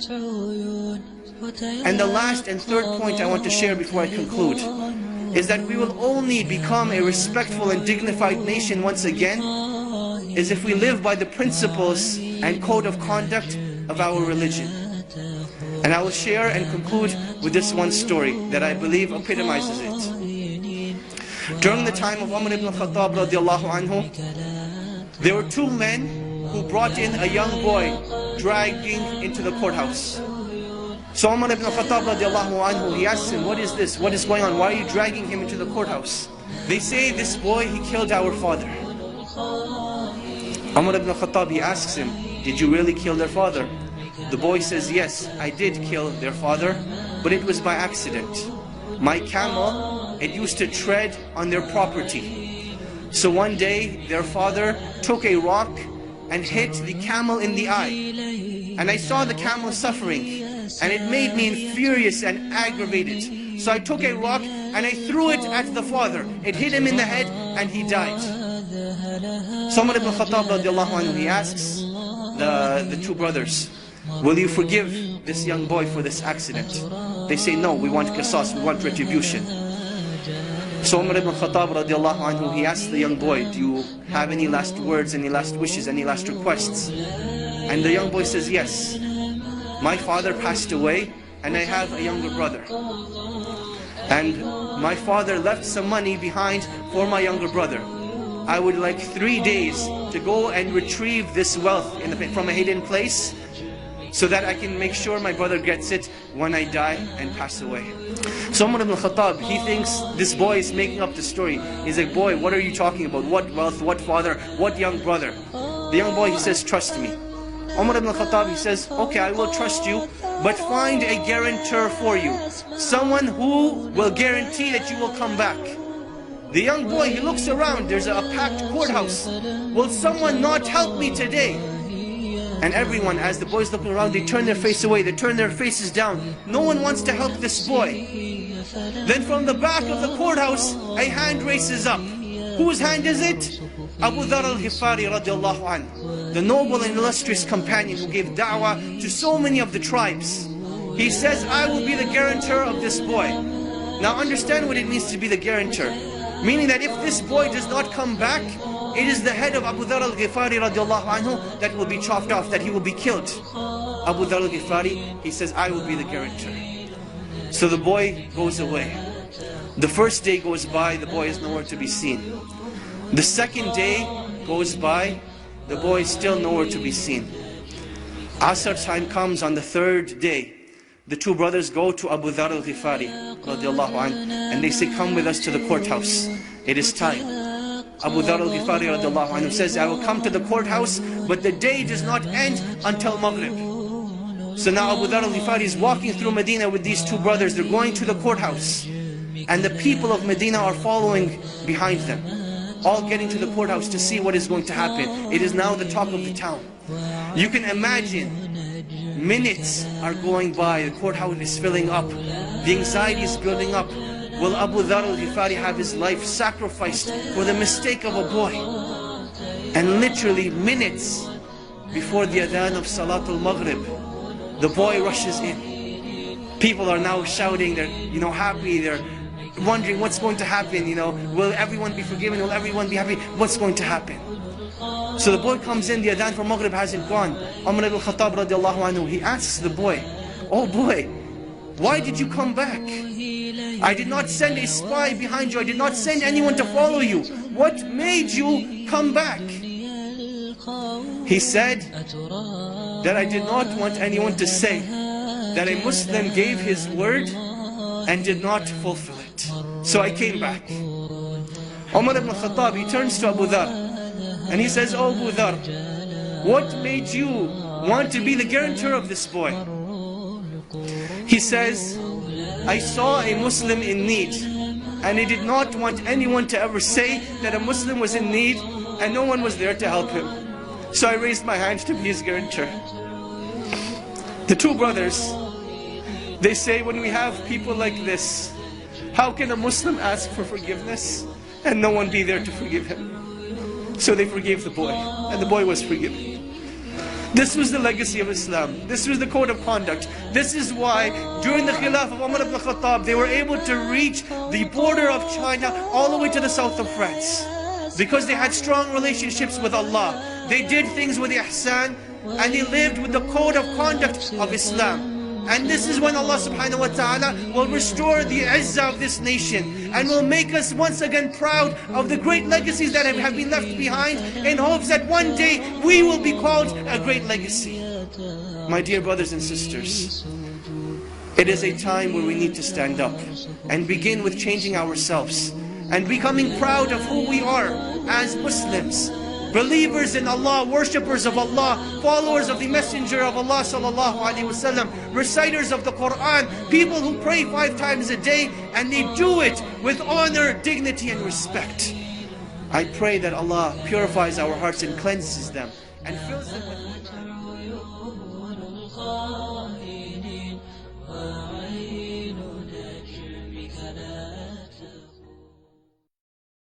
And the last and third point I want to share before I conclude is that we will only become a respectful and dignified nation once again is if we live by the principles and code of conduct of our religion. And I will share and conclude with this one story that I believe epitomizes it. During the time of Umar ibn Khattab radiallahu anhu, there were two men who brought in a young boy dragging into the courthouse. So Umar ibn Khattab radiallahu anhu, he asked him, what is this? What is going on? Why are you dragging him into the courthouse? They say, this boy, he killed our father. Umar ibn Khattab, he asks him, did you really kill their father? The boy says, yes, I did kill their father, but it was by accident. My camel, it used to tread on their property. So one day, their father took a rock and hit the camel in the eye. And I saw the camel suffering, and it made me furious and aggravated. So I took a rock and I threw it at the father. It hit him in the head and he died. So Umar ibn Khattab radiallahu anhu, he asks the two brothers, will you forgive this young boy for this accident? They say, no, we want qisas, we want retribution. So Umar ibn Khattab radiallahu anhu, he asked the young boy, do you have any last words, any last wishes, any last requests? And the young boy says, yes. My father passed away and I have a younger brother. And my father left some money behind for my younger brother. I would like 3 days to go and retrieve this wealth from a hidden place so that I can make sure my brother gets it when I die and pass away. So Umar ibn Khattab, he thinks this boy is making up the story. He's like, boy, what are you talking about? What wealth, what father, what young brother? The young boy, he says, trust me. Umar ibn Khattab, he says, okay, I will trust you, but find a guarantor for you. Someone who will guarantee that you will come back. The young boy, he looks around, there's a packed courthouse. Will someone not help me today? And everyone, as the boys looking around, they turn their face away, they turn their faces down. No one wants to help this boy. Then from the back of the courthouse, a hand raises up. Whose hand is it? Abu Dhar al-Ghifari radiallahu anhu, the noble and illustrious companion who gave da'wah to so many of the tribes. He says, I will be the guarantor of this boy. Now understand what it means to be the guarantor. Meaning that if this boy does not come back, it is the head of Abu Dhar al-Ghifari radiallahu anhu that will be chopped off, that he will be killed. Abu Dhar al-Ghifari, he says, I will be the guarantor. So the boy goes away. The first day goes by, the boy is nowhere to be seen. The second day goes by, the boy is still nowhere to be seen. Asr time comes on the third day. The two brothers go to Abu Dhar al-Ghifari radiallahu anhu, and they say, come with us to the courthouse. It is time. Abu Dhar al-Ghifari radiallahu anhu says, I will come to the courthouse, but the day does not end until Maghrib. So now Abu Dhar al-Ghifari is walking through Medina with these two brothers. They're going to the courthouse. And the people of Medina are following behind them, all getting to the courthouse to see what is going to happen. It is now the talk of the town. You can imagine, minutes are going by, the courthouse is filling up, the anxiety is building up. Will Abu Dhar al-Ghifari have his life sacrificed for the mistake of a boy? And literally minutes before the adhan of Salatul Maghrib, the boy rushes in. People are now shouting, they're happy, they're wondering what's going to happen, will everyone be forgiven, will everyone be happy, what's going to happen? So the boy comes in, the adhan for Maghrib hasn't gone. Umar ibn Khattab radiallahu anhu, he asks the boy, oh boy, why did you come back? I did not send a spy behind you, I did not send anyone to follow you. What made you come back? He said that I did not want anyone to say that a Muslim gave his word and did not fulfill it. So I came back. Umar ibn Khattab, he turns to Abu Dhar and he says, oh Abu Dhar, what made you want to be the guarantor of this boy? He says, I saw a Muslim in need and I did not want anyone to ever say that a Muslim was in need and no one was there to help him. So I raised my hand to be his guarantor. The two brothers, they say, when we have people like this, how can a Muslim ask for forgiveness and no one be there to forgive him? So they forgave the boy, and the boy was forgiven. This was the legacy of Islam. This was the code of conduct. This is why during the Khilaf of Umar ibn Khattab, they were able to reach the border of China all the way to the south of France. Because they had strong relationships with Allah. They did things with ihsan, and they lived with the code of conduct of Islam. And this is when Allah subhanahu wa ta'ala will restore the izzah of this nation and will make us once again proud of the great legacies that have been left behind, in hopes that one day we will be called a great legacy. My dear brothers and sisters, it is a time where we need to stand up and begin with changing ourselves and becoming proud of who we are as Muslims. Believers in Allah, worshippers of Allah, followers of the Messenger of Allah sallallahu alaihi wasallam, reciters of the Quran, people who pray 5 times a day, and they do it with honor, dignity and respect. I pray that Allah purifies our hearts and cleanses them and fills them with